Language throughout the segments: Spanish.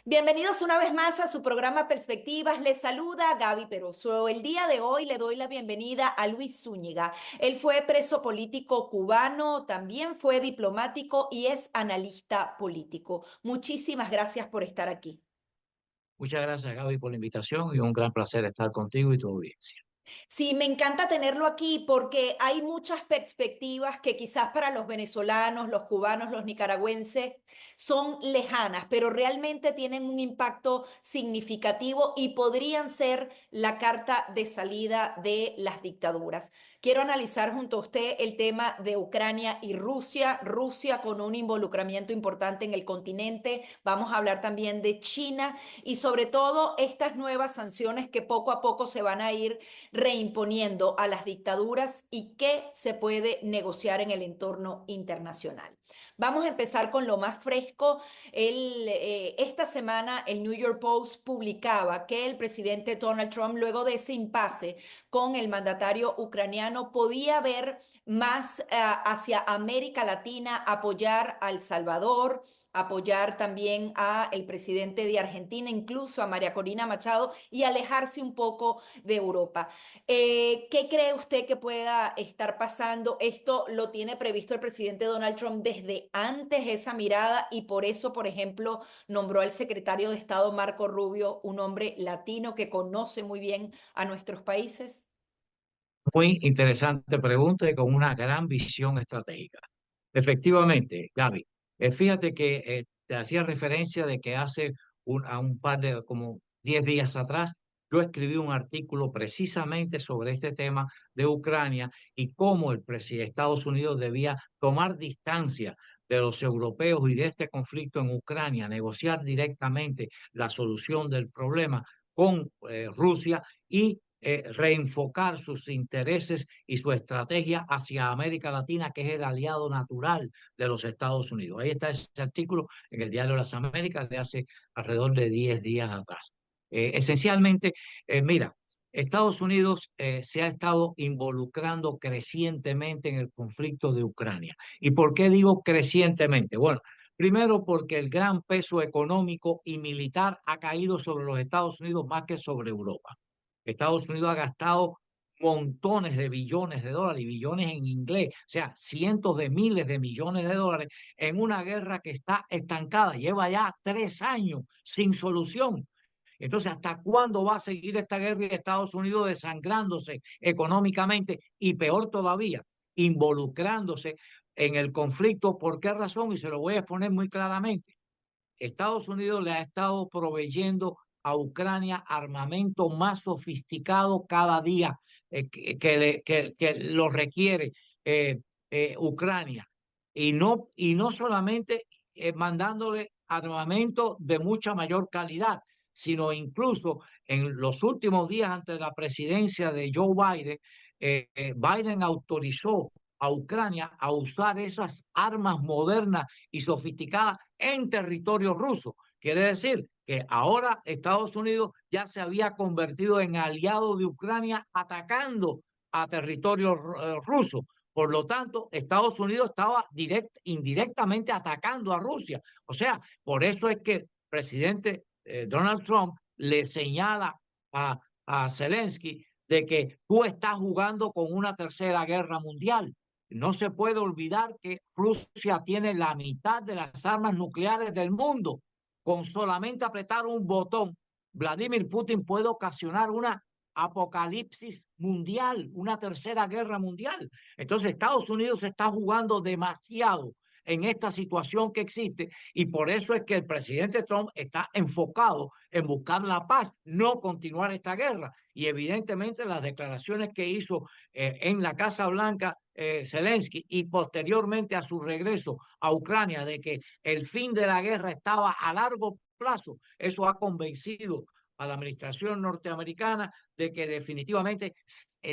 Bienvenidos una vez más a su programa Perspectivas. Les saluda Gaby Peroso. El día de hoy le doy la bienvenida a Luis Zúñiga. Él fue preso político cubano, también fue diplomático y es analista político. Muchísimas gracias por estar aquí. Muchas gracias, Gaby, por la invitación y un gran placer estar contigo y tu audiencia. Sí, me encanta tenerlo aquí porque hay muchas perspectivas que quizás para los venezolanos, los cubanos, los nicaragüenses son lejanas, pero realmente tienen un impacto significativo y podrían ser la carta de salida de las dictaduras. Quiero analizar junto a usted el tema de Ucrania y Rusia, Rusia con un involucramiento importante en el continente. Vamos a hablar también de China y sobre todo estas nuevas sanciones que poco a poco se van a ir reimponiendo a las dictaduras y qué se puede negociar en el entorno internacional. Vamos a empezar con lo más fresco. Esta semana el New York Post publicaba que el presidente Donald Trump, luego de ese impasse con el mandatario ucraniano, podía ver más hacia América Latina, apoyar a El Salvador, apoyar también a el presidente de Argentina, incluso a María Corina Machado, y alejarse un poco de Europa. ¿Qué cree usted que pueda estar pasando? Esto lo tiene previsto el presidente Donald Trump desde antes esa mirada y por eso, por ejemplo, nombró al secretario de Estado Marco Rubio, un hombre latino que conoce muy bien a nuestros países. Muy interesante pregunta y con una gran visión estratégica. Efectivamente, Gaby, fíjate que te hacía referencia de que a un par de, como 10 días atrás, yo escribí un artículo precisamente sobre este tema de Ucrania y cómo el presidente de Estados Unidos debía tomar distancia de los europeos y de este conflicto en Ucrania, negociar directamente la solución del problema con Rusia y reenfocar sus intereses y su estrategia hacia América Latina, que es el aliado natural de los Estados Unidos. Ahí está ese artículo en el Diario de las Américas de hace alrededor de 10 días atrás. Esencialmente, mira, Estados Unidos se ha estado involucrando crecientemente en el conflicto de Ucrania. ¿Y por qué digo crecientemente? Bueno, primero porque el gran peso económico y militar ha caído sobre los Estados Unidos más que sobre Europa. Estados Unidos ha gastado montones de billones de dólares, y billones en inglés, o sea, cientos de miles de millones de dólares en una guerra que está estancada, lleva ya 3 años sin solución. Entonces, ¿hasta cuándo va a seguir esta guerra y Estados Unidos desangrándose económicamente y peor todavía, involucrándose en el conflicto? ¿Por qué razón? Y se lo voy a exponer muy claramente. Estados Unidos le ha estado proveyendo a Ucrania armamento más sofisticado cada día que lo requiere eh, Ucrania. Y no solamente mandándole armamento de mucha mayor calidad, sino incluso en los últimos días antes de la presidencia de Joe Biden, Biden autorizó a Ucrania a usar esas armas modernas y sofisticadas en territorio ruso. Quiere decir que ahora Estados Unidos ya se había convertido en aliado de Ucrania atacando a territorio ruso. Por lo tanto, Estados Unidos estaba indirectamente atacando a Rusia. O sea, por eso es que el presidente Donald Trump le señala a Zelensky de que tú estás jugando con una tercera guerra mundial. No se puede olvidar que Rusia tiene la mitad de las armas nucleares del mundo. Con solamente apretar un botón, Vladimir Putin puede ocasionar una apocalipsis mundial, una tercera guerra mundial. Entonces Estados Unidos está jugando demasiado en esta situación que existe y por eso es que el presidente Trump está enfocado en buscar la paz, no continuar esta guerra. Y evidentemente las declaraciones que hizo en la Casa Blanca Zelensky y posteriormente a su regreso a Ucrania de que el fin de la guerra estaba a largo plazo, eso ha convencido a la administración norteamericana de que definitivamente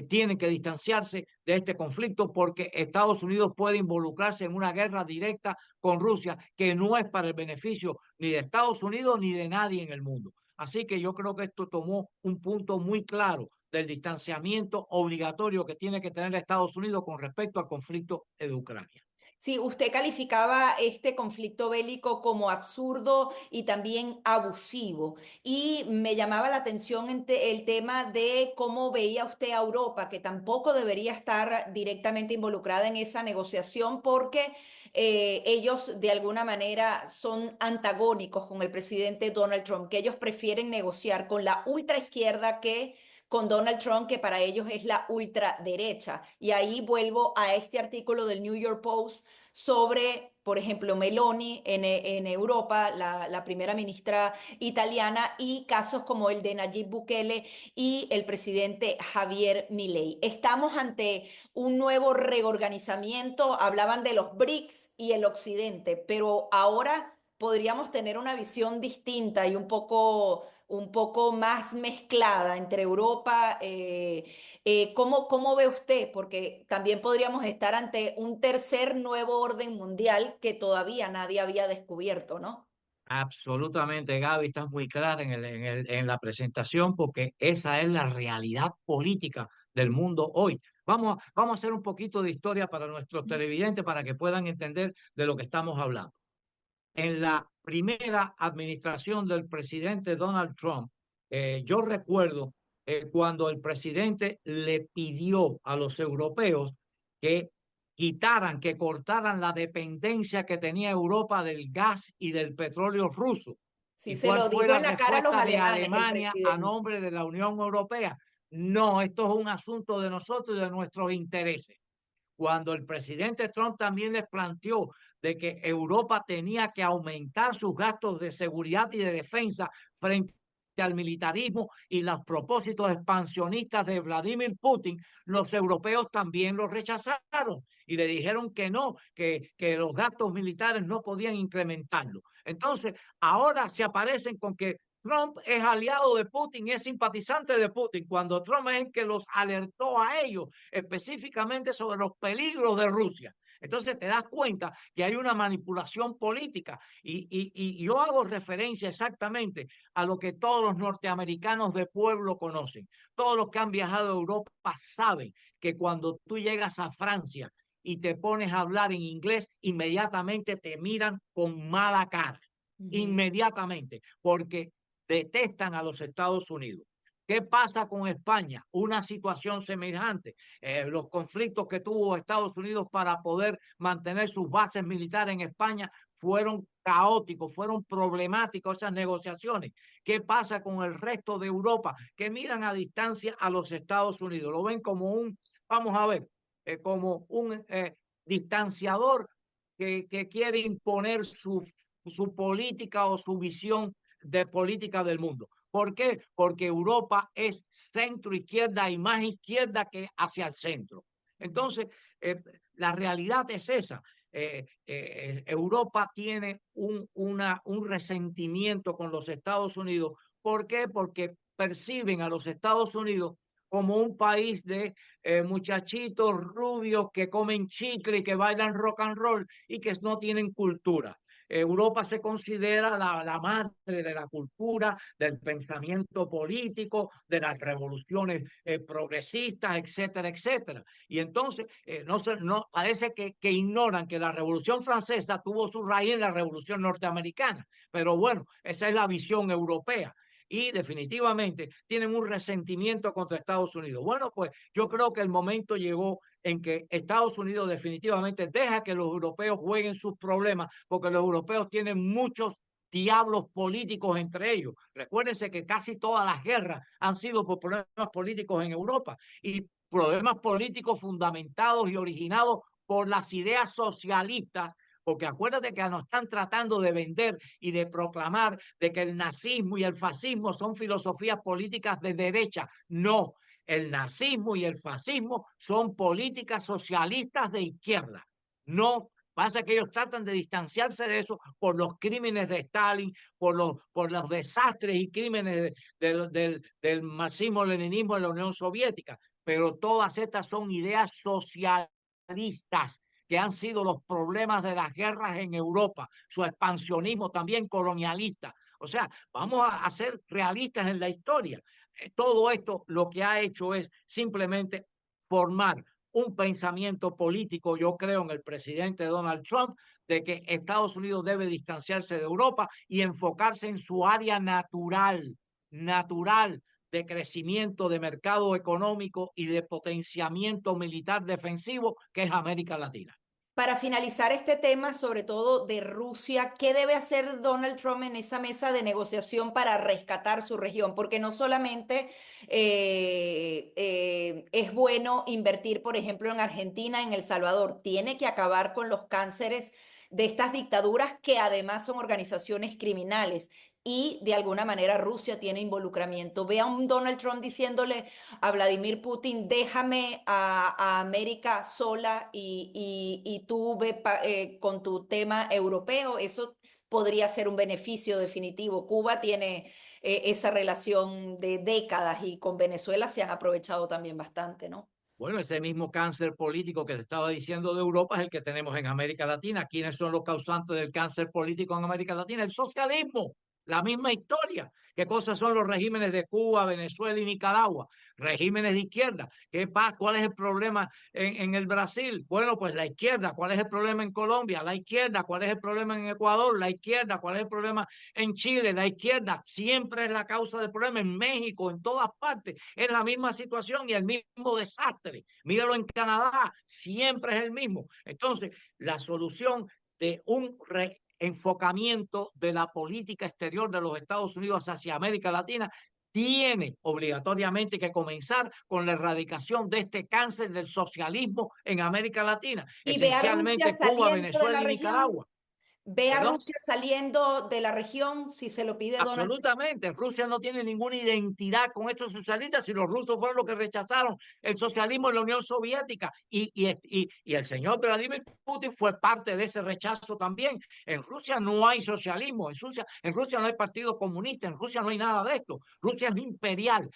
tienen que distanciarse de este conflicto porque Estados Unidos puede involucrarse en una guerra directa con Rusia que no es para el beneficio ni de Estados Unidos ni de nadie en el mundo. Así que yo creo que esto tomó un punto muy claro del distanciamiento obligatorio que tiene que tener Estados Unidos con respecto al conflicto de Ucrania. Sí, usted calificaba este conflicto bélico como absurdo y también abusivo. Y me llamaba la atención el tema de cómo veía usted a Europa, que tampoco debería estar directamente involucrada en esa negociación porque ellos de alguna manera son antagónicos con el presidente Donald Trump, que ellos prefieren negociar con la ultraizquierda que con Donald Trump, que para ellos es la ultraderecha. Y ahí vuelvo a este artículo del New York Post sobre, por ejemplo, Meloni en Europa, la primera ministra italiana, y casos como el de Nayib Bukele y el presidente Javier Milei. Estamos ante un nuevo reorganizamiento, hablaban de los BRICS y el Occidente, pero ahora podríamos tener una visión distinta y un poco más mezclada entre Europa. ¿Cómo ve usted? Porque también podríamos estar ante un tercer nuevo orden mundial que todavía nadie había descubierto, ¿no? Absolutamente, Gaby, estás muy clara en la presentación porque esa es la realidad política del mundo hoy. Vamos a hacer un poquito de historia para nuestros televidentes para que puedan entender de lo que estamos hablando. En la primera administración del presidente Donald Trump, yo recuerdo cuando el presidente le pidió a los europeos que quitaran, que cortaran la dependencia que tenía Europa del gas y del petróleo ruso. Sí, ¿Y se cuál lo fue dijo la en la cara a los respuesta de alemanes el Alemania a presidente. nombre de la Unión Europea? No, esto es un asunto de nosotros y de nuestros intereses. Cuando el presidente Trump también les planteó de que Europa tenía que aumentar sus gastos de seguridad y de defensa frente al militarismo y los propósitos expansionistas de Vladimir Putin, los europeos también lo rechazaron y le dijeron que no, que los gastos militares no podían incrementarlo. Entonces, ahora se aparecen con que Trump es aliado de Putin y es simpatizante de Putin, cuando Trump es el que los alertó a ellos específicamente sobre los peligros de Rusia. Entonces te das cuenta que hay una manipulación política y yo hago referencia exactamente a lo que todos los norteamericanos de pueblo conocen. Todos los que han viajado a Europa saben que cuando tú llegas a Francia y te pones a hablar en inglés, inmediatamente te miran con mala cara. Ujú. Inmediatamente, porque detestan a los Estados Unidos. ¿Qué pasa con España? Una situación semejante. Los conflictos que tuvo Estados Unidos para poder mantener sus bases militares en España fueron caóticos, fueron problemáticos esas negociaciones. ¿Qué pasa con el resto de Europa? Que miran a distancia a los Estados Unidos, lo ven como vamos a ver, como un distanciador que quiere imponer su política o su visión de política del mundo. ¿Por qué? Porque Europa es centro izquierda y más izquierda que hacia el centro. Entonces, la realidad es esa. Europa tiene un resentimiento con los Estados Unidos. ¿Por qué? Porque perciben a los Estados Unidos como un país de muchachitos rubios que comen chicle y que bailan rock and roll y que no tienen cultura. Europa se considera la madre de la cultura, del pensamiento político, de las revoluciones progresistas, etcétera, etcétera. Y entonces no parece que ignoran que la Revolución Francesa tuvo su raíz en la Revolución Norteamericana. Pero bueno, esa es la visión europea y definitivamente tienen un resentimiento contra Estados Unidos. Bueno, pues yo creo que el momento llegó en que Estados Unidos definitivamente deja que los europeos jueguen sus problemas, porque los europeos tienen muchos diablos políticos entre ellos. Recuérdense que casi todas las guerras han sido por problemas políticos en Europa y problemas políticos fundamentados y originados por las ideas socialistas, porque acuérdate que nos están tratando de vender y de proclamar de que el nazismo y el fascismo son filosofías políticas de derecha. No, el nazismo y el fascismo son políticas socialistas de izquierda. No pasa que ellos tratan de distanciarse de eso por los crímenes de Stalin, por los desastres y crímenes del marxismo-leninismo en la Unión Soviética. Pero todas estas son ideas socialistas que han sido los problemas de las guerras en Europa, su expansionismo también colonialista. O sea, vamos a ser realistas en la historia. Todo esto lo que ha hecho es simplemente formar un pensamiento político, yo creo, en el presidente Donald Trump, de que Estados Unidos debe distanciarse de Europa y enfocarse en su área natural de crecimiento, de mercado económico y de potenciamiento militar defensivo, que es América Latina. Para finalizar este tema, sobre todo de Rusia, ¿qué debe hacer Donald Trump en esa mesa de negociación para rescatar su región? Porque no solamente es bueno invertir, por ejemplo, en Argentina, en El Salvador, tiene que acabar con los cánceres de estas dictaduras que además son organizaciones criminales. Y de alguna manera Rusia tiene involucramiento. Ve a un Donald Trump diciéndole a Vladimir Putin, déjame a América sola y tú ve con tu tema europeo. Eso podría ser un beneficio definitivo. Cuba tiene esa relación de décadas y con Venezuela se han aprovechado también bastante, ¿no? Bueno, ese mismo cáncer político que te estaba diciendo de Europa es el que tenemos en América Latina. ¿Quiénes son los causantes del cáncer político en América Latina? El socialismo, la misma historia. ¿Qué cosas son los regímenes de Cuba, Venezuela y Nicaragua? Regímenes de izquierda. ¿Cuál es el problema en el Brasil? Bueno, pues la izquierda. ¿Cuál es el problema en Colombia? La izquierda. ¿Cuál es el problema en Ecuador? La izquierda. ¿Cuál es el problema en Chile? La izquierda. Siempre es la causa del problema. En México, en todas partes, es la misma situación y el mismo desastre. Míralo en Canadá, siempre es el mismo. Entonces, la solución de un enfocamiento de la política exterior de los Estados Unidos hacia América Latina tiene obligatoriamente que comenzar con la erradicación de este cáncer del socialismo en América Latina, Y ve a Rusia esencialmente Cuba, saliendo de Venezuela la y región. Nicaragua. Ve a ¿Perdón? Rusia saliendo de la región si se lo pide Donald Trump. Absolutamente. Rusia no tiene ninguna identidad con estos socialistas si los rusos fueron los que rechazaron el socialismo en la Unión Soviética. Y el señor Vladimir Putin fue parte de ese rechazo también. En Rusia no hay socialismo, en Rusia no hay partido comunista, en Rusia no hay nada de esto. Rusia es imperial.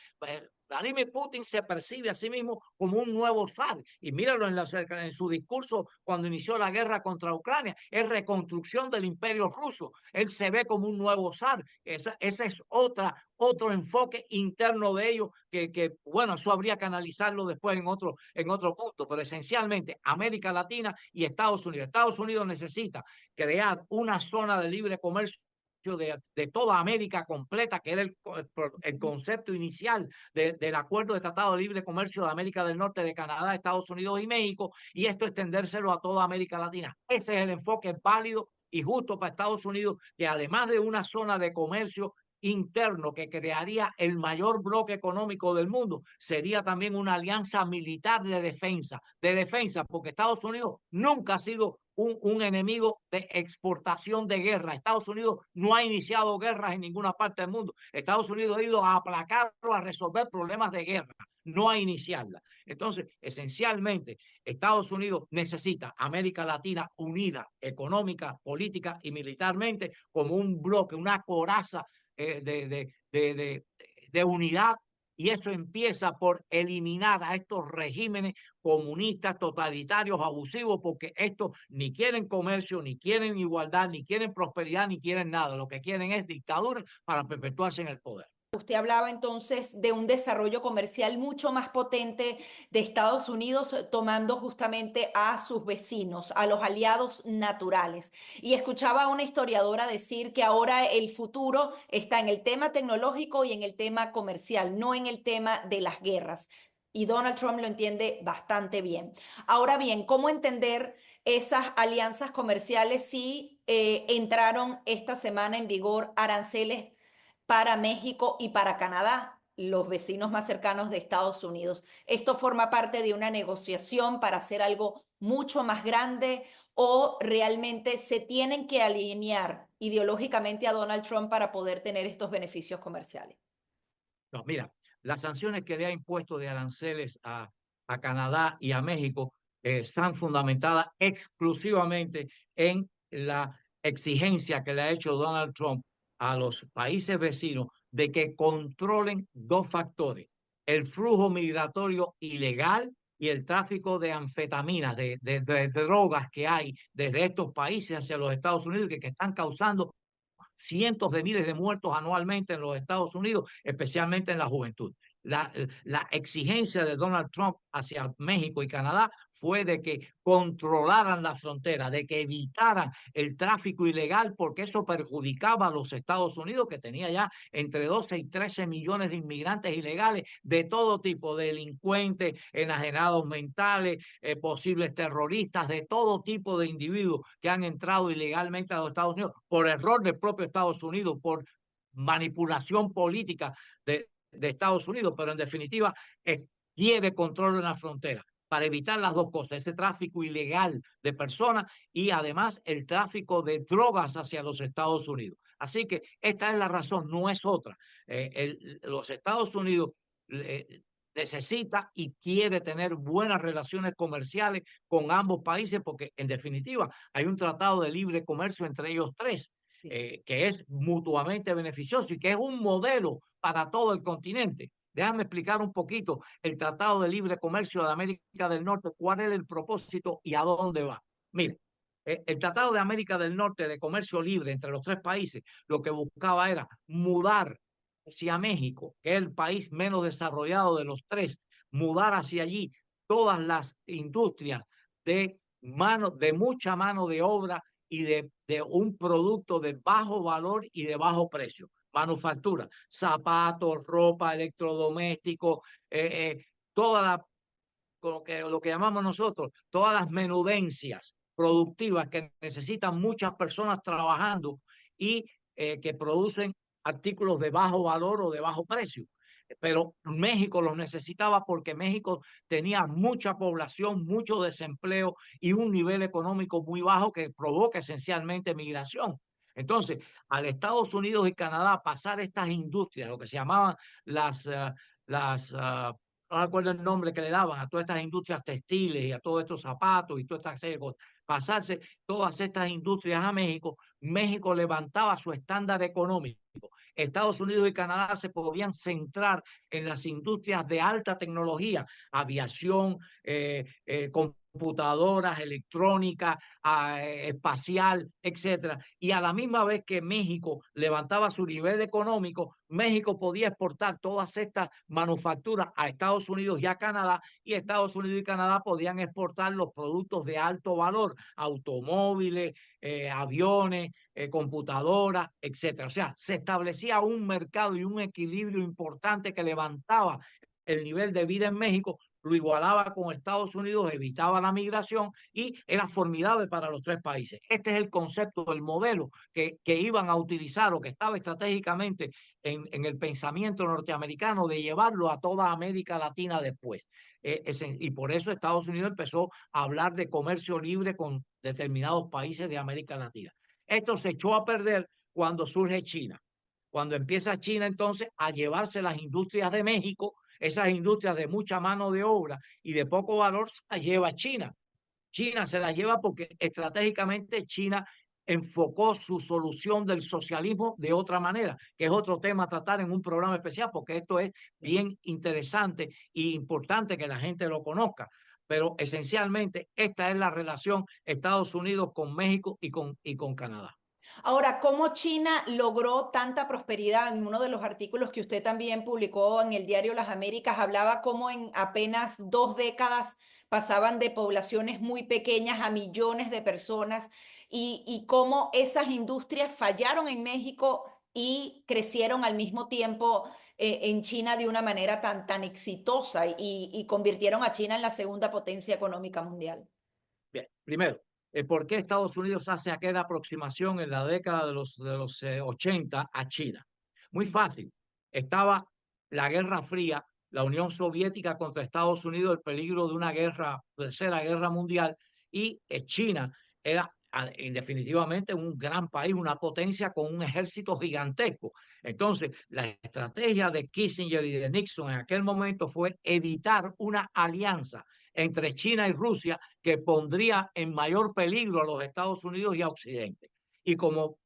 Vladimir Putin se percibe a sí mismo como un nuevo zar. Y míralo en su discurso cuando inició la guerra contra Ucrania. Es reconstrucción del imperio ruso. Él se ve como un nuevo zar. Esa es otro enfoque interno de ellos bueno, eso habría que analizarlo después en otro punto. Pero esencialmente América Latina y Estados Unidos. Estados Unidos necesita crear una zona de libre comercio de toda América completa, que era el concepto inicial del Acuerdo de Tratado de Libre Comercio de América del Norte, de Canadá, Estados Unidos y México, y esto extendérselo a toda América Latina. Ese es el enfoque válido y justo para Estados Unidos, que además de una zona de comercio interno que crearía el mayor bloque económico del mundo, sería también una alianza militar de defensa, porque Estados Unidos nunca ha sido un enemigo de exportación de guerra. Estados Unidos no ha iniciado guerras en ninguna parte del mundo. Estados Unidos ha ido a aplacar o a resolver problemas de guerra, no a iniciarla. Entonces, esencialmente, Estados Unidos necesita América Latina unida económica, política y militarmente como un bloque, una coraza de unidad, y eso empieza por eliminar a estos regímenes comunistas, totalitarios, abusivos, porque estos ni quieren comercio, ni quieren igualdad, ni quieren prosperidad, ni quieren nada. Lo que quieren es dictadura para perpetuarse en el poder. Usted hablaba entonces de un desarrollo comercial mucho más potente de Estados Unidos, tomando justamente a sus vecinos, a los aliados naturales. Y escuchaba a una historiadora decir que ahora el futuro está en el tema tecnológico y en el tema comercial, no en el tema de las guerras. Y Donald Trump lo entiende bastante bien. Ahora bien, ¿cómo entender esas alianzas comerciales si entraron esta semana en vigor aranceles para México y para Canadá, los vecinos más cercanos de Estados Unidos? ¿Esto forma parte de una negociación para hacer algo mucho más grande o realmente se tienen que alinear ideológicamente a Donald Trump para poder tener estos beneficios comerciales? No, mira, las sanciones que le ha impuesto de aranceles a Canadá y a México están fundamentadas exclusivamente en la exigencia que le ha hecho Donald Trump a los países vecinos de que controlen dos factores: el flujo migratorio ilegal y el tráfico de anfetaminas, de drogas que hay desde estos países hacia los Estados Unidos, que están causando cientos de miles de muertos anualmente en los Estados Unidos, especialmente en la juventud. la exigencia de Donald Trump hacia México y Canadá fue de que controlaran la frontera, de que evitaran el tráfico ilegal, porque eso perjudicaba a los Estados Unidos, que tenía ya entre 12 y 13 millones de inmigrantes ilegales de todo tipo, delincuentes, enajenados mentales, posibles terroristas, de todo tipo de individuos que han entrado ilegalmente a los Estados Unidos por error del propio Estados Unidos, por manipulación política de Estados Unidos, pero en definitiva quiere control en la frontera para evitar las dos cosas, ese tráfico ilegal de personas y además el tráfico de drogas hacia los Estados Unidos. Así que esta es la razón, no es otra. Los Estados Unidos necesita y quiere tener buenas relaciones comerciales con ambos países porque en definitiva hay un tratado de libre comercio entre ellos tres que es mutuamente beneficioso y que es un modelo para todo el continente. Déjame explicar un poquito el Tratado de Libre Comercio de América del Norte, cuál es el propósito y a dónde va. Mire, el Tratado de América del Norte de Comercio Libre entre los tres países lo que buscaba era mudar hacia México, que es el país menos desarrollado de los tres, mudar hacia allí todas las industrias de mucha mano de obra y de un producto de bajo valor y de bajo precio. Manufactura, zapatos, ropa, electrodomésticos, toda lo que llamamos nosotros, todas las menudencias productivas que necesitan muchas personas trabajando y que producen artículos de bajo valor o de bajo precio. Pero México los necesitaba porque México tenía mucha población, mucho desempleo y un nivel económico muy bajo que provoca esencialmente migración. Entonces, al Estados Unidos y Canadá pasar estas industrias, lo que se llamaban las no recuerdo el nombre que le daban a todas estas industrias textiles y a todos estos zapatos y todas estas serie de cosas, pasarse todas estas industrias a México, México levantaba su estándar económico. Estados Unidos y Canadá se podían centrar en las industrias de alta tecnología, aviación, computadoras, electrónica, espacial, etcétera. Y a la misma vez que México levantaba su nivel económico, México podía exportar todas estas manufacturas a Estados Unidos y a Canadá, y Estados Unidos y Canadá podían exportar los productos de alto valor, automóviles, aviones, computadoras, etcétera. O sea, se establecía un mercado y un equilibrio importante que levantaba el nivel de vida en México, lo igualaba con Estados Unidos, evitaba la migración y era formidable para los tres países. Este es el concepto del modelo que iban a utilizar o que estaba estratégicamente en el pensamiento norteamericano de llevarlo a toda América Latina después. Y por eso Estados Unidos empezó a hablar de comercio libre con determinados países de América Latina. Esto se echó a perder cuando surge China. Cuando empieza China entonces a llevarse las industrias de México, esas industrias de mucha mano de obra y de poco valor, se las lleva China. China se las lleva porque estratégicamente China enfocó su solución del socialismo de otra manera, que es otro tema a tratar en un programa especial, porque esto es bien interesante e importante que la gente lo conozca. Pero esencialmente esta es la relación Estados Unidos con México y con Canadá. Ahora, ¿cómo China logró tanta prosperidad? En uno de los artículos que usted también publicó en el diario Las Américas, hablaba cómo en apenas 2 décadas pasaban de poblaciones muy pequeñas a millones de personas y cómo esas industrias fallaron en México y crecieron al mismo tiempo en China de una manera tan exitosa y convirtieron a China en la segunda potencia económica mundial. Bien, primero, ¿por qué Estados Unidos hace aquella aproximación en la década de los 80 a China? Muy fácil. Estaba la Guerra Fría, la Unión Soviética contra Estados Unidos, el peligro de una guerra, tercera guerra mundial, y China era definitivamente un gran país, una potencia con un ejército gigantesco. Entonces, la estrategia de Kissinger y de Nixon en aquel momento fue evitar una alianza entre China y Rusia que pondría en mayor peligro a los Estados Unidos y a Occidente. Y como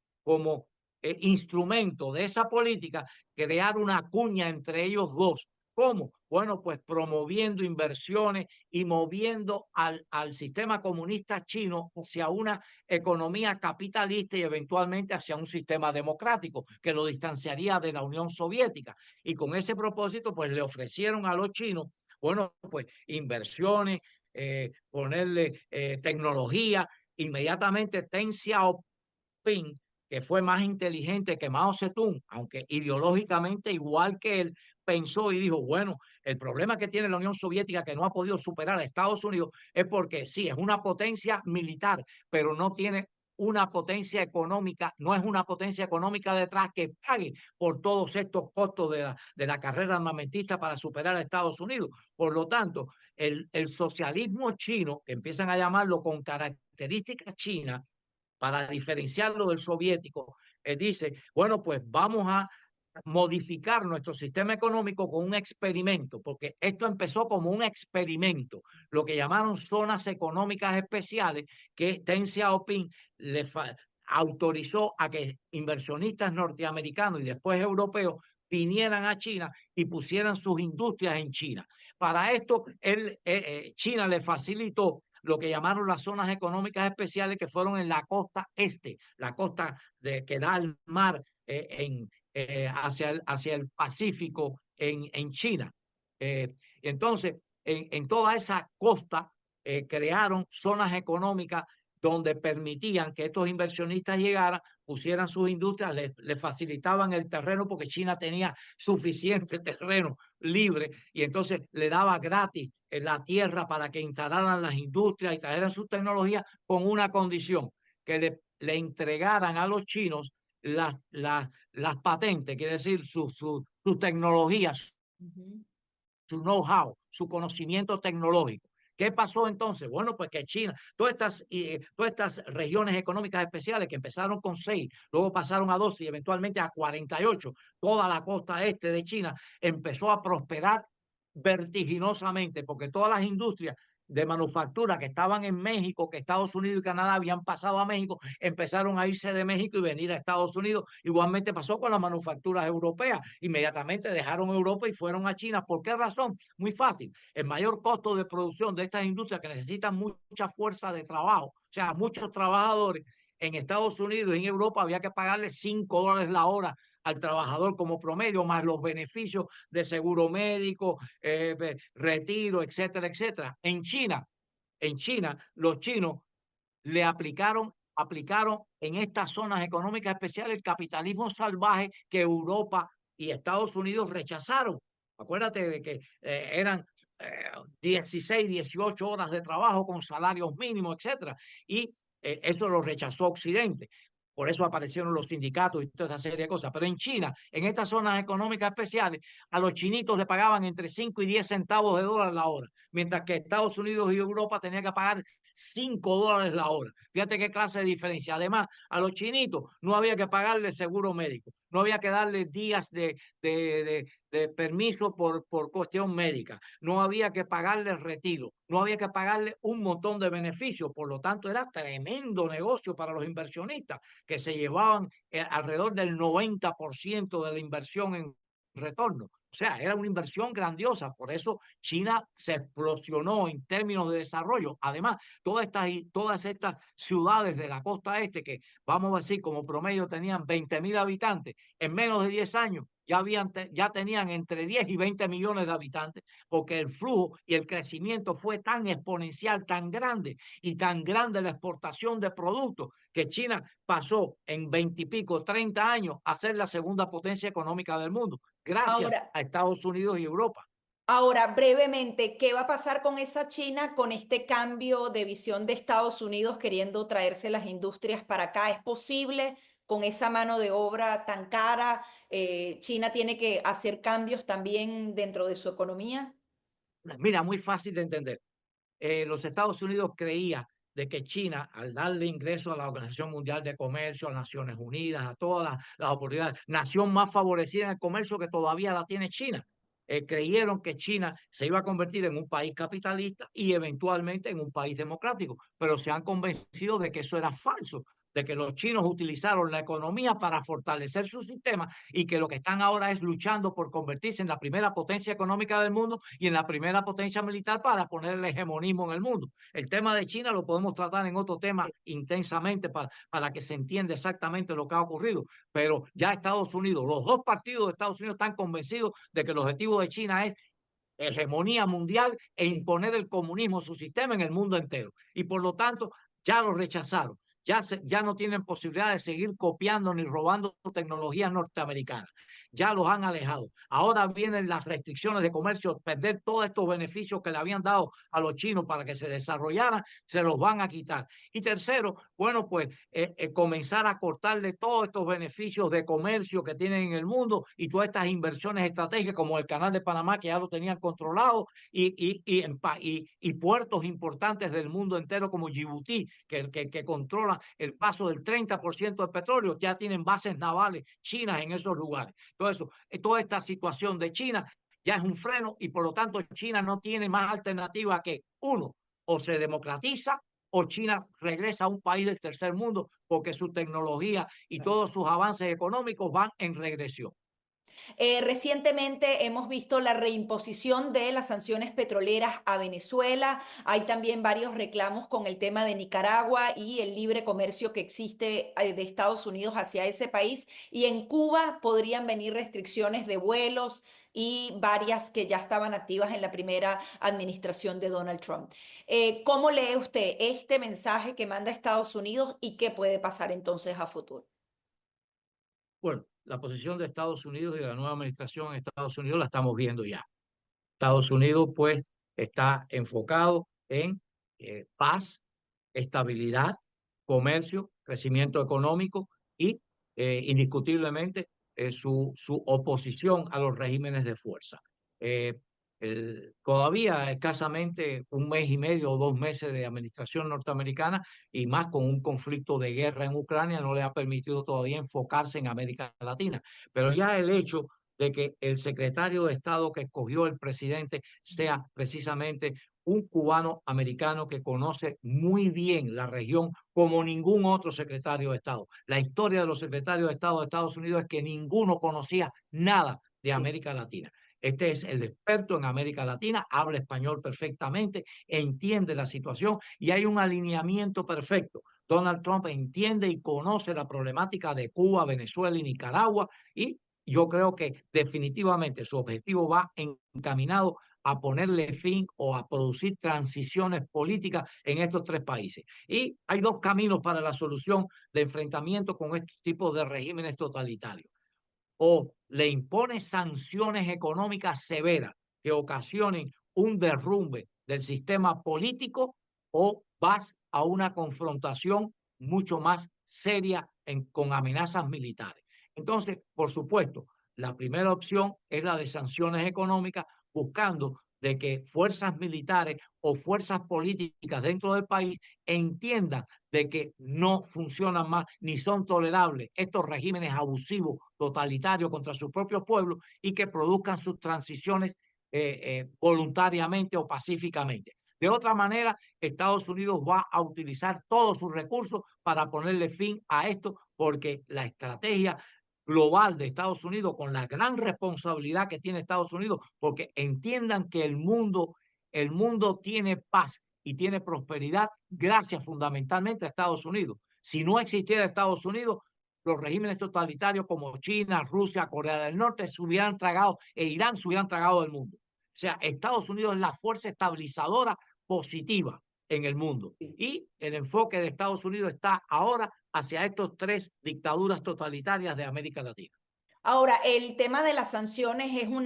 instrumento de esa política, crear una cuña entre ellos dos ¿Cómo? Bueno, pues promoviendo inversiones y moviendo al sistema comunista chino hacia una economía capitalista y eventualmente hacia un sistema democrático que lo distanciaría de la Unión Soviética. Y con ese propósito, pues le ofrecieron a los chinos, bueno, pues inversiones, ponerle tecnología. Inmediatamente Deng Xiaoping, que fue más inteligente que Mao Zedong, aunque ideológicamente igual que él, pensó y dijo, bueno, el problema que tiene la Unión Soviética que no ha podido superar a Estados Unidos es porque sí, es una potencia militar, pero no tiene una potencia económica, no es una potencia económica detrás que pague por todos estos costos de la carrera armamentista para superar a Estados Unidos. Por lo tanto, el socialismo chino, que empiezan a llamarlo con características chinas, para diferenciarlo del soviético, dice, bueno, pues vamos a modificar nuestro sistema económico con un experimento, porque esto empezó como un experimento, lo que llamaron zonas económicas especiales, que Deng Xiaoping le autorizó a que inversionistas norteamericanos y después europeos vinieran a China y pusieran sus industrias en China. Para esto, China le facilitó lo que llamaron las zonas económicas especiales, que fueron en la costa este, la costa que da al mar hacia el Pacífico en China. Entonces, en toda esa costa crearon zonas económicas donde permitían que estos inversionistas llegaran, pusieran sus industrias, les facilitaban el terreno porque China tenía suficiente terreno libre y entonces le daba gratis la tierra para que instalaran las industrias y trajeran sus tecnologías con una condición, que le entregaran a los chinos las patentes, quiere decir sus tecnologías, Ujú. su know-how, su conocimiento tecnológico. ¿Qué pasó entonces? Bueno, pues que China, todas estas regiones económicas especiales que empezaron con 6, luego pasaron a 12 y eventualmente a 48, toda la costa este de China empezó a prosperar vertiginosamente porque todas las industrias de manufactura que estaban en México, que Estados Unidos y Canadá habían pasado a México, empezaron a irse de México y venir a Estados Unidos. Igualmente pasó con las manufacturas europeas. Inmediatamente dejaron Europa y fueron a China. ¿Por qué razón? Muy fácil. El mayor costo de producción de estas industrias que necesitan mucha fuerza de trabajo, o sea, muchos trabajadores, en Estados Unidos y en Europa había que pagarle $5 la hora al trabajador como promedio, más los beneficios de seguro médico, retiro, etcétera, etcétera. En China, los chinos le aplicaron en estas zonas económicas especiales el capitalismo salvaje que Europa y Estados Unidos rechazaron. Acuérdate de que eran 16, 18 horas de trabajo con salarios mínimos, etcétera. Y eso lo rechazó Occidente. Por eso aparecieron los sindicatos y toda esa serie de cosas. Pero en China, en estas zonas económicas especiales, a los chinitos le pagaban entre 5 y 10 centavos de dólar la hora, mientras que Estados Unidos y Europa tenían que pagar $5 la hora. Fíjate qué clase de diferencia. Además, a los chinitos no había que pagarle seguro médico, no había que darle días de permiso por cuestión médica, no había que pagarle retiro, no había que pagarle un montón de beneficios. Por lo tanto, era tremendo negocio para los inversionistas que se llevaban alrededor del 90% de la inversión en retorno. O sea, era una inversión grandiosa. Por eso China se explosionó en términos de desarrollo. Además, todas estas ciudades de la costa este, que vamos a decir como promedio tenían 20.000 habitantes, en menos de 10 años ya tenían entre 10 y 20 millones de habitantes, porque el flujo y el crecimiento fue tan exponencial, tan grande y tan grande la exportación de productos, que China pasó en 20 y pico, 30 años a ser la segunda potencia económica del mundo, gracias Ahora, a Estados Unidos y Europa. ahora, brevemente, ¿qué va a pasar con esa China con este cambio de visión de Estados Unidos queriendo traerse las industrias para acá? ¿Es posible con esa mano de obra tan cara? ¿China tiene que hacer cambios también dentro de su economía? Mira, muy fácil de entender. Los Estados Unidos creía de que China, al darle ingreso a la Organización Mundial de Comercio, a las Naciones Unidas, a todas las oportunidades, nación más favorecida en el comercio que todavía la tiene China, creyeron que China se iba a convertir en un país capitalista y eventualmente en un país democrático, pero se han convencido de que eso era falso, de que los chinos utilizaron la economía para fortalecer su sistema y que lo que están ahora es luchando por convertirse en la primera potencia económica del mundo y en la primera potencia militar para poner el hegemonismo en el mundo. El tema de China lo podemos tratar en otro tema intensamente para que se entienda exactamente lo que ha ocurrido, pero ya Estados Unidos, los dos partidos de Estados Unidos están convencidos de que el objetivo de China es hegemonía mundial e Sí. imponer el comunismo, su sistema en el mundo entero. Y por lo tanto, ya lo rechazaron. Ya no tienen posibilidad de seguir copiando ni robando tecnologías norteamericanas. Ya los han alejado. Ahora vienen las restricciones de comercio, perder todos estos beneficios que le habían dado a los chinos para que se desarrollaran, se los van a quitar. Y tercero, bueno, pues comenzar a cortarle todos estos beneficios de comercio que tienen en el mundo y todas estas inversiones estratégicas como el canal de Panamá que ya lo tenían controlado y puertos importantes del mundo entero como Djibouti que controlan el paso del 30% del petróleo, ya tienen bases navales chinas en esos lugares. Todo eso, toda esta situación de China ya es un freno y por lo tanto China no tiene más alternativa que uno, o se democratiza o China regresa a un país del tercer mundo porque su tecnología y todos sus avances económicos van en regresión. Recientemente hemos visto la reimposición de las sanciones petroleras a Venezuela. Hay también varios reclamos con el tema de Nicaragua y el libre comercio que existe de Estados Unidos hacia ese país. Y en Cuba podrían venir restricciones de vuelos y varias que ya estaban activas en la primera administración de Donald Trump. ¿Cómo lee usted este mensaje que manda Estados Unidos y qué puede pasar entonces a futuro? Bueno, la posición de Estados Unidos y de la nueva administración en Estados Unidos la estamos viendo ya. Estados Unidos, pues, está enfocado en paz, estabilidad, comercio, crecimiento económico y, indiscutiblemente, su oposición a los regímenes de fuerza. Eh, Todavía escasamente un mes y medio o 2 meses de administración norteamericana y más con un conflicto de guerra en Ucrania no le ha permitido todavía enfocarse en América Latina. Pero ya el hecho de que el secretario de Estado que escogió el presidente sea precisamente un cubano americano que conoce muy bien la región como ningún otro secretario de Estado. La historia de los secretarios de Estado de Estados Unidos es que ninguno conocía nada de Sí. América Latina. Este es el experto en América Latina, habla español perfectamente, entiende la situación y hay un alineamiento perfecto. Donald Trump entiende y conoce la problemática de Cuba, Venezuela y Nicaragua y yo creo que definitivamente su objetivo va encaminado a ponerle fin o a producir transiciones políticas en estos tres países. Y hay dos caminos para la solución de enfrentamiento con estos tipos de regímenes totalitarios. O le impone sanciones económicas severas que ocasionen un derrumbe del sistema político o vas a una confrontación mucho más seria con amenazas militares. Entonces, por supuesto, la primera opción es la de sanciones económicas, buscando de que fuerzas militares o fuerzas políticas dentro del país entiendan de que no funcionan más ni son tolerables estos regímenes abusivos, totalitarios contra sus propios pueblos y que produzcan sus transiciones voluntariamente o pacíficamente. De otra manera, Estados Unidos va a utilizar todos sus recursos para ponerle fin a esto porque la estrategia global de Estados Unidos, con la gran responsabilidad que tiene Estados Unidos, porque entiendan que el mundo tiene paz y tiene prosperidad gracias fundamentalmente a Estados Unidos. Si no existiera Estados Unidos, los regímenes totalitarios como China, Rusia, Corea del Norte se hubieran tragado e Irán se hubieran tragado del mundo. O sea, Estados Unidos es la fuerza estabilizadora positiva en el mundo. Y el enfoque de Estados Unidos está ahora hacia estos tres dictaduras totalitarias de América Latina. Ahora, el tema de las sanciones es un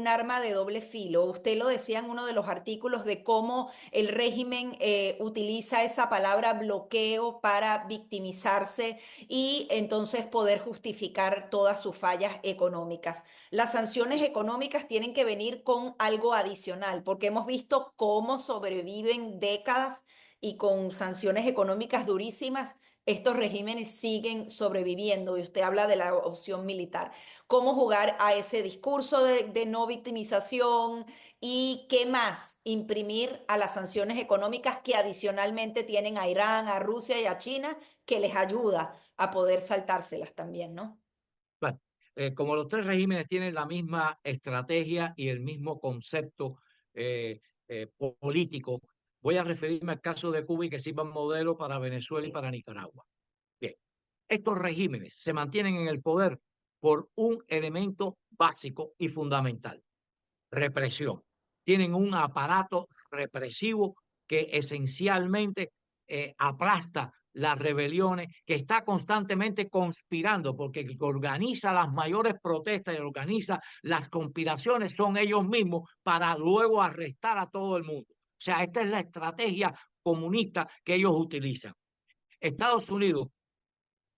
arma de doble filo. Usted lo decía en uno de los artículos de cómo el régimen utiliza esa palabra bloqueo para victimizarse y entonces poder justificar todas sus fallas económicas. Las sanciones económicas tienen que venir con algo adicional, porque hemos visto cómo sobreviven décadas y con sanciones económicas durísimas estos regímenes siguen sobreviviendo y usted habla de la opción militar. ¿Cómo jugar a ese discurso de no victimización y qué más imprimir a las sanciones económicas que adicionalmente tienen a Irán, a Rusia y a China, que les ayuda a poder saltárselas también, ¿no? Bueno, como los tres regímenes tienen la misma estrategia y el mismo concepto eh, político, voy a referirme al caso de Cuba y que sirva modelo para Venezuela y Sí. para Nicaragua. Bien, estos regímenes se mantienen en el poder por un elemento básico y fundamental: represión. Tienen un aparato represivo que esencialmente aplasta las rebeliones, que está constantemente conspirando, porque el que organiza las mayores protestas y organiza las conspiraciones son ellos mismos para luego arrestar a todo el mundo. O sea, esta es la estrategia comunista que ellos utilizan. Estados Unidos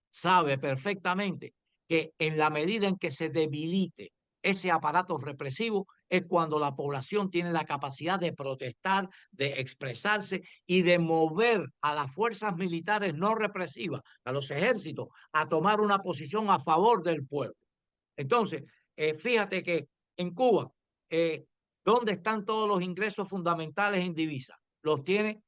sabe perfectamente que en la medida en que se debilite ese aparato represivo es cuando la población tiene la capacidad de protestar, de expresarse y de mover a las fuerzas militares no represivas, a los ejércitos, a tomar una posición a favor del pueblo. Entonces, fíjate que en Cuba, eh, ¿dónde están todos los ingresos fundamentales en divisas? Los tiene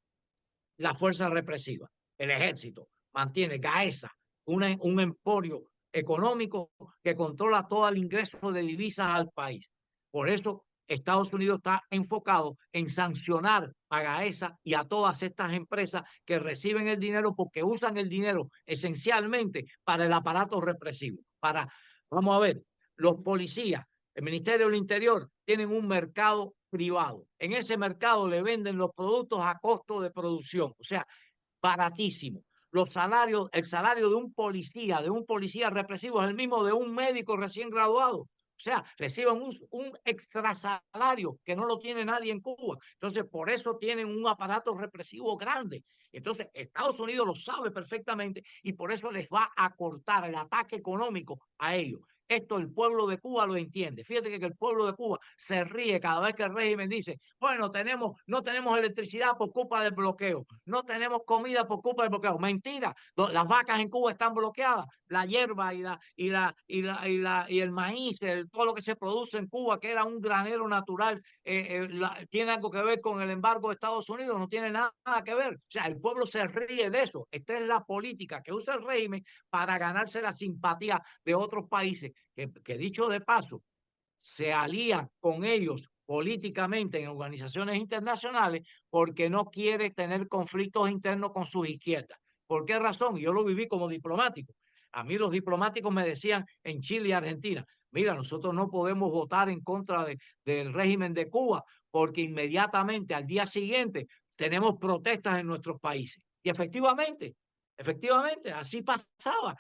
la fuerza represiva, el ejército, mantiene Gaesa, un emporio económico que controla todo el ingreso de divisas al país. Por eso Estados Unidos está enfocado en sancionar a Gaesa y a todas estas empresas que reciben el dinero porque usan el dinero esencialmente para el aparato represivo. Vamos a ver, los policías, el Ministerio del Interior tienen un mercado privado. En ese mercado le venden los productos a costo de producción, o sea, baratísimo. Los salarios, el salario de un policía represivo es el mismo de un médico recién graduado. O sea, reciben un extra salario que no lo tiene nadie en Cuba. Entonces, por eso tienen un aparato represivo grande. Entonces, Estados Unidos lo sabe perfectamente y por eso les va a cortar el ataque económico a ellos. Esto el pueblo de Cuba lo entiende. Fíjate que el pueblo de Cuba se ríe cada vez que el régimen dice, bueno, no tenemos electricidad por culpa del bloqueo, no tenemos comida por culpa del bloqueo. Mentira, las vacas en Cuba están bloqueadas, la hierba y el maíz, todo lo que se produce en Cuba, que era un granero natural, tiene algo que ver con el embargo de Estados Unidos, no tiene nada que ver. O sea, el pueblo se ríe de eso. Esta es la política que usa el régimen para ganarse la simpatía de otros países, que dicho de paso, se alía con ellos políticamente en organizaciones internacionales porque no quiere tener conflictos internos con sus izquierdas. ¿Por qué razón? Yo lo viví como diplomático. A mí los diplomáticos me decían en Chile y Argentina, mira, nosotros no podemos votar en contra del régimen de Cuba porque inmediatamente al día siguiente tenemos protestas en nuestros países. Y efectivamente, así pasaba.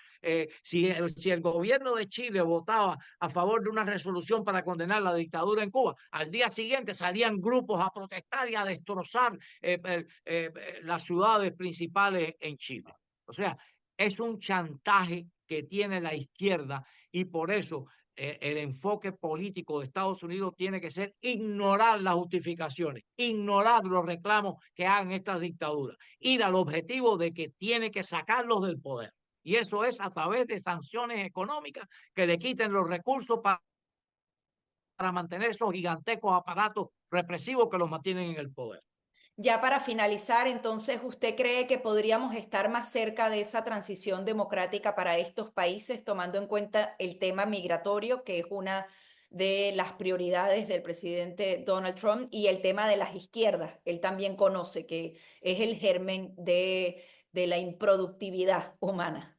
Si el gobierno de Chile votaba a favor de una resolución para condenar la dictadura en Cuba, al día siguiente salían grupos a protestar y a destrozar las ciudades principales en Chile. O sea, es un chantaje que tiene la izquierda y por eso el enfoque político de Estados Unidos tiene que ser ignorar las justificaciones, ignorar los reclamos que hagan estas dictaduras, ir al objetivo de que tiene que sacarlos del poder. Y eso es a través de sanciones económicas que le quiten los recursos para mantener esos gigantescos aparatos represivos que los mantienen en el poder. Ya para finalizar, entonces, ¿usted cree que podríamos estar más cerca de esa transición democrática para estos países, tomando en cuenta el tema migratorio, que es una de las prioridades del presidente Donald Trump, y el tema de las izquierdas? Él también conoce que es el germen de la improductividad humana.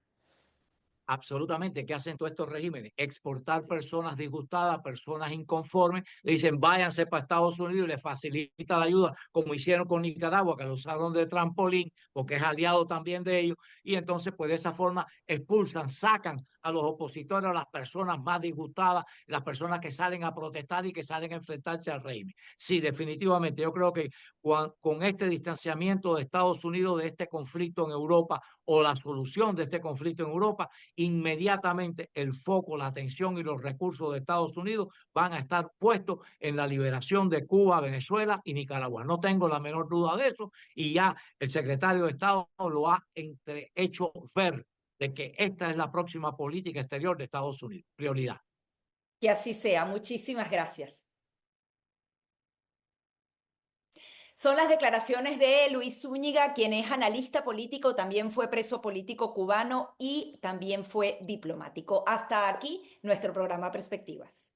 Absolutamente, ¿qué hacen todos estos regímenes? Exportar personas disgustadas, personas inconformes, le dicen váyanse para Estados Unidos y les facilita la ayuda, como hicieron con Nicaragua, que lo usaron de trampolín, porque es aliado también de ellos, y entonces pues de esa forma expulsan, sacan a los opositores, a las personas más disgustadas, las personas que salen a protestar y que salen a enfrentarse al régimen. Sí, definitivamente, yo creo que con este distanciamiento de Estados Unidos de este conflicto en Europa o la solución de este conflicto en Europa, inmediatamente el foco, la atención y los recursos de Estados Unidos van a estar puestos en la liberación de Cuba, Venezuela y Nicaragua. No tengo la menor duda de eso y ya el secretario de Estado lo ha hecho ver de que esta es la próxima política exterior de Estados Unidos, prioridad. Que así sea. Muchísimas gracias. Son las declaraciones de Luis Zúñiga, quien es analista político, también fue preso político cubano y también fue diplomático. Hasta aquí nuestro programa Perspectivas.